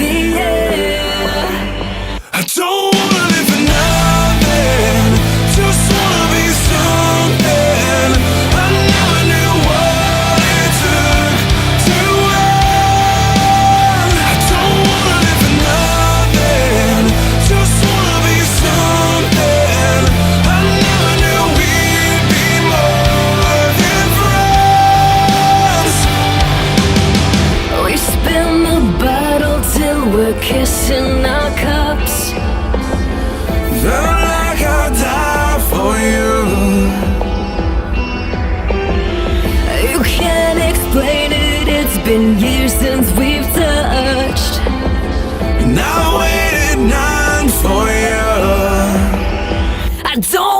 the air. I don't wanna live for nothing, just wanna be something. I never knew what it took to earn. I don't wanna live for nothing, just wanna be something. I never knew we'd be more than friends. We spin the bottle till we're kissing our cups. Felt like I'd die for you. You can't explain it, it's been years since we've touched. And I waited 9 for you. I don't